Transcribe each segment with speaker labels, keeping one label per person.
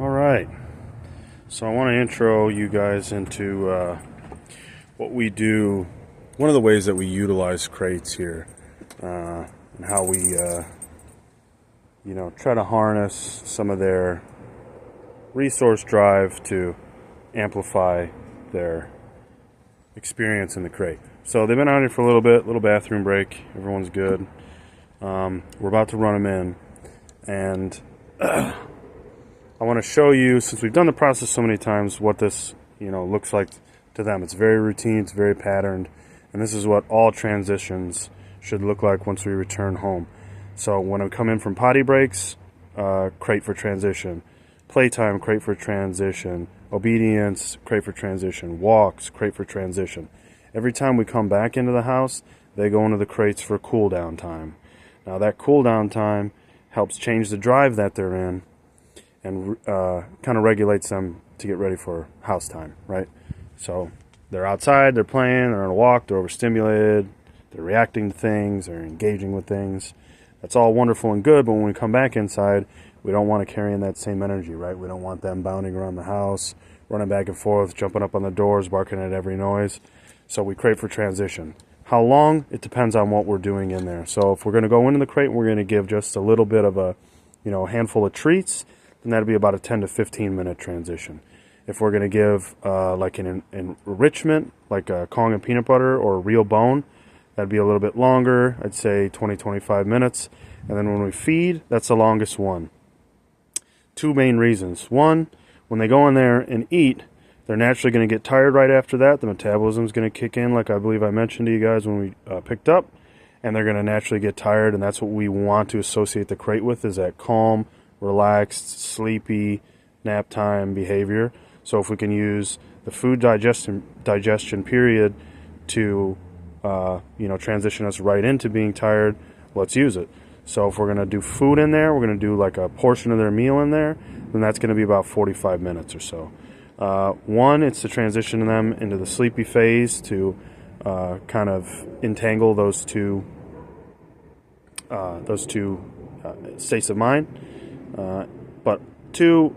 Speaker 1: All right, so I want to intro you guys into what we do. One of the ways that we utilize crates here, and how we, try to harness some of their resource drive to amplify their experience in the crate. So they've been out here for a little bit, little bathroom break. Everyone's good. We're about to run them in, and I want to show you, since we've done the process so many times, what this looks like to them. It's very routine, it's very patterned, and this is what all transitions should look like once we return home. So when I come in from potty breaks, crate for transition. Playtime, crate for transition. Obedience, crate for transition. Walks, crate for transition. Every time we come back into the house, they go into the crates for cool down time. Now that cool down time helps change the drive that they're in, and kind of regulates them to get ready for house time, right? So they're outside, they're playing, they're on a walk, they're overstimulated, they're reacting to things, they're engaging with things. That's all wonderful and good, but when we come back inside, we don't want to carry in that same energy, right? We don't want them bounding around the house, running back and forth, jumping up on the doors, barking at every noise. So we crate for transition. How long? It depends on what we're doing in there. So if we're going to go into the crate, we're going to give just a little bit of a, handful of treats, then that'll be about a 10 to 15 minute transition. If we're going to give like an enrichment, like a Kong and peanut butter or a real bone, that'd be a little bit longer. I'd say 20-25 minutes. And then when we feed, that's the longest one. Two main reasons. One, when they go in there and eat, they're naturally going to get tired right after that. The metabolism is going to kick in, like I believe I mentioned to you guys when we picked up. And they're going to naturally get tired, and that's what we want to associate the crate with, is that calm, relaxed, sleepy, nap time behavior. So if we can use the food digestion period to transition us right into being tired, let's use it. So if we're going to do food in there, we're going to do like a portion of their meal in there, then that's going to be about 45 minutes or so. One, it's to transition them into the sleepy phase, to kind of entangle those two states of mind. But two,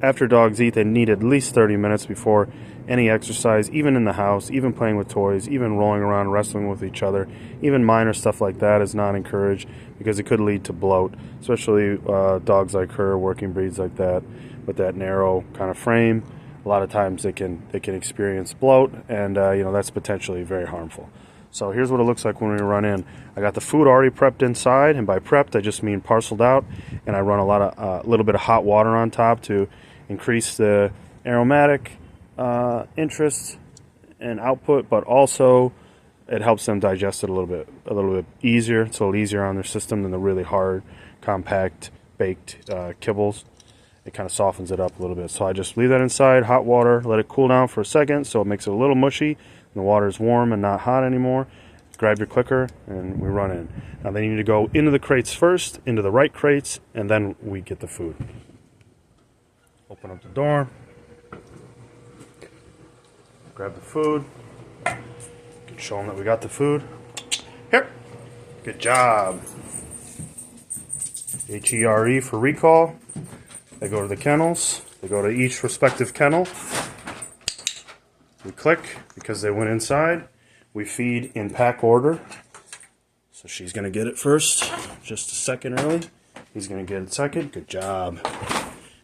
Speaker 1: after dogs eat, they need at least 30 minutes before any exercise, even in the house, even playing with toys, even rolling around, wrestling with each other, even minor stuff like that is not encouraged, because it could lead to bloat, especially dogs like her, working breeds like that, with that narrow kind of frame. A lot of times they can experience bloat, and that's potentially very harmful. So here's what it looks like when we run in. I got the food already prepped inside, and by prepped I just mean parceled out, and I run a little bit of hot water on top to increase the aromatic interest and output, but also it helps them digest it a little bit easier. It's a little easier on their system than the really hard, compact, baked kibbles. It kind of softens it up a little bit. So I just leave that inside, hot water, let it cool down for a second so it makes it a little mushy. And the water is warm and not hot anymore. Grab your clicker and we run in. Now they need to go into the crates first, into the right crates, and then we get the food. Open up the door. Grab the food. Show them that we got the food. Here. Good job. HERE for recall. They go to the kennels. They go to each respective kennel. We click because they went inside. We feed in pack order. So she's going to get it first, just a second early. He's going to get it second. Good job.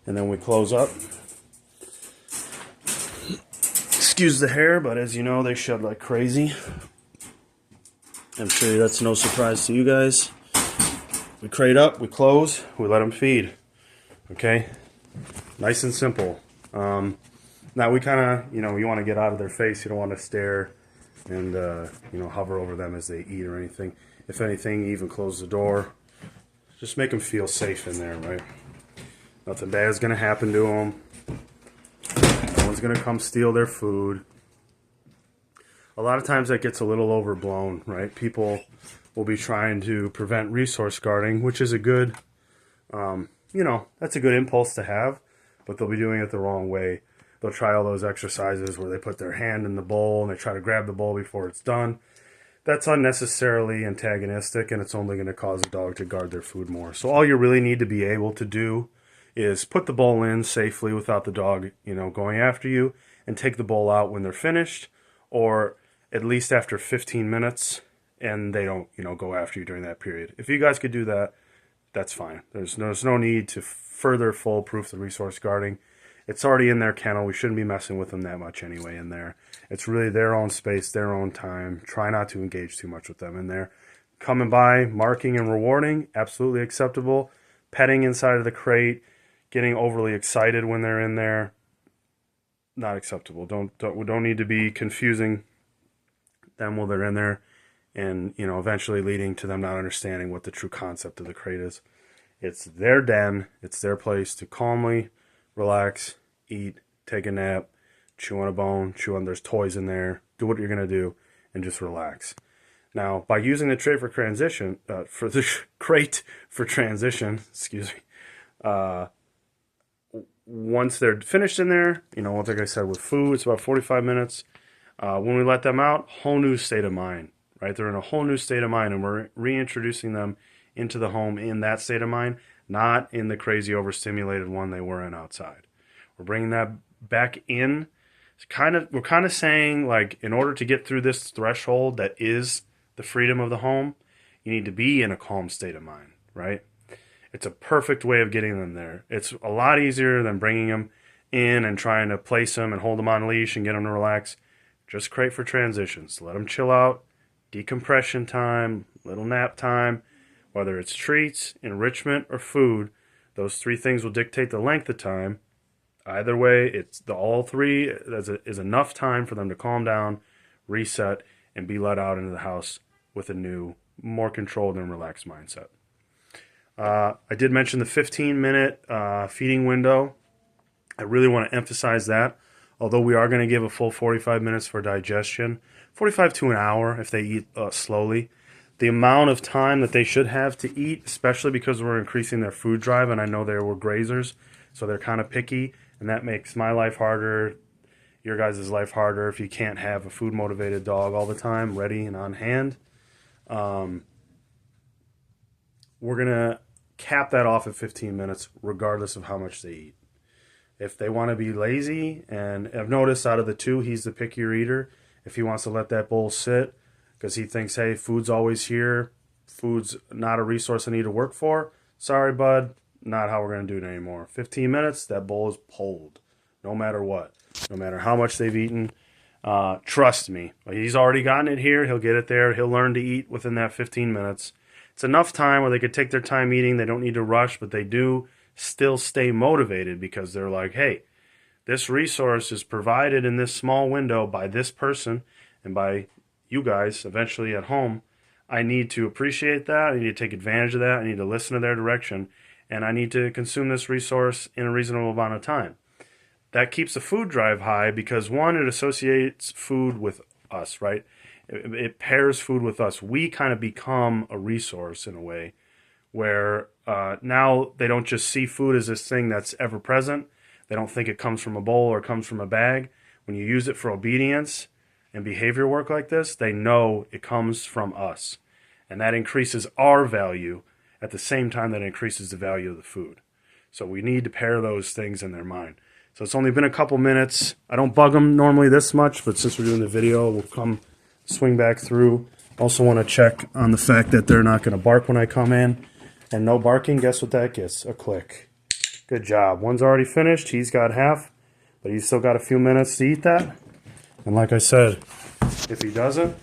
Speaker 1: And then we close up. Excuse the hair, but as you know, they shed like crazy. I'm sure that's no surprise to you guys. We crate up, we close, we let them feed. Okay? Nice and simple. Now we kind of, you want to get out of their face. You don't want to stare and, hover over them as they eat or anything. If anything, even close the door. Just make them feel safe in there, right? Nothing bad is going to happen to them. No one's going to come steal their food. A lot of times that gets a little overblown, right? People will be trying to prevent resource guarding, which is a good, that's a good impulse to have, but they'll be doing it the wrong way. They'll try all those exercises where they put their hand in the bowl and they try to grab the bowl before it's done. That's unnecessarily antagonistic, and it's only going to cause the dog to guard their food more. So all you really need to be able to do is put the bowl in safely without the dog, going after you, and take the bowl out when they're finished, or at least after 15 minutes, and they don't, go after you during that period. If you guys could do that, that's fine. There's no need to further foolproof the resource guarding. It's already in their kennel. We shouldn't be messing with them that much anyway in there. It's really their own space, their own time. Try not to engage too much with them in there. Coming by, marking and rewarding, absolutely acceptable. Petting inside of the crate, getting overly excited when they're in there, not acceptable. We don't need to be confusing them while they're in there, and eventually leading to them not understanding what the true concept of the crate is. It's their den. It's their place to calmly relax, eat, take a nap, chew on a bone, there's toys in there, do what you're going to do, and just relax. Now, by using the tray for transition, for the crate for transition, once they're finished in there, like I said, with food, it's about 45 minutes. When we let them out, whole new state of mind, right? They're in a whole new state of mind, and we're reintroducing them into the home in that state of mind, not in the crazy overstimulated one they were in outside. We're bringing that back in. We're kind of saying, like, in order to get through this threshold that is the freedom of the home, you need to be in a calm state of mind, right? It's a perfect way of getting them there. It's a lot easier than bringing them in and trying to place them and hold them on leash and get them to relax. Just crate for transitions. Let them chill out, decompression time, little nap time. Whether it's treats, enrichment, or food, those three things will dictate the length of time. Either way, all three is enough time for them to calm down, reset, and be let out into the house with a new, more controlled and relaxed mindset. I did mention the 15-minute feeding window. I really want to emphasize that. Although we are going to give a full 45 minutes for digestion, 45 to an hour if they eat slowly. The amount of time that they should have to eat, especially because we're increasing their food drive, and I know they were grazers, so they're kind of picky, and that makes my life harder, your guys' life harder if you can't have a food-motivated dog all the time, ready and on hand. We're going to cap that off at 15 minutes, regardless of how much they eat. If they want to be lazy, and I've noticed out of the two, he's the pickier eater. If he wants to let that bowl sit, because he thinks, hey, food's always here, food's not a resource I need to work for, sorry, bud, not how we're going to do it anymore. 15 minutes, that bowl is pulled, no matter what, no matter how much they've eaten. Trust me, he's already gotten it here, he'll get it there, he'll learn to eat within that 15 minutes. It's enough time where they could take their time eating, they don't need to rush, but they do still stay motivated because they're like, hey, this resource is provided in this small window by this person and by you guys eventually at home. I need to appreciate that. I need to take advantage of that. I need to listen to their direction, and I need to consume this resource in a reasonable amount of time. That keeps the food drive high because, one, it associates food with us, right? It pairs food with us. We kind of become a resource in a way where now they don't just see food as this thing that's ever present. They don't think it comes from a bowl or comes from a bag. When you use it for obedience and behavior work like this, they know it comes from us. And that increases our value at the same time that it increases the value of the food. So we need to pair those things in their mind. So it's only been a couple minutes. I don't bug them normally this much, but since we're doing the video, we'll come swing back through. Also want to check on the fact that they're not going to bark when I come in. And no barking, guess what that gets? A click. Good job. One's already finished. He's got half, but he's still got a few minutes to eat that. And like I said, if he doesn't,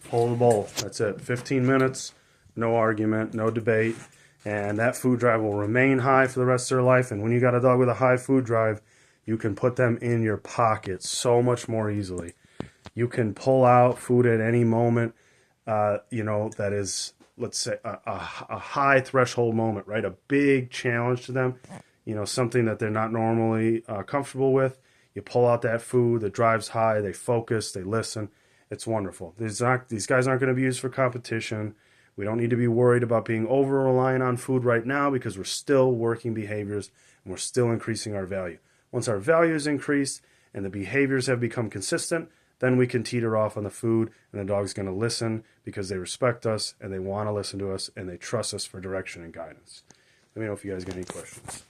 Speaker 1: pull the bowl. That's it. 15 minutes, no argument, no debate. And that food drive will remain high for the rest of their life. And when you got a dog with a high food drive, you can put them in your pocket so much more easily. You can pull out food at any moment, that is, let's say, a high threshold moment, right? A big challenge to them, something that they're not normally comfortable with. You pull out that food, the drive's high, they focus, they listen. It's wonderful. These guys aren't going to be used for competition. We don't need to be worried about being over-reliant on food right now because we're still working behaviors and we're still increasing our value. Once our value is increased and the behaviors have become consistent, then we can teeter off on the food, and the dog's going to listen because they respect us and they want to listen to us and they trust us for direction and guidance. Let me know if you guys got any questions.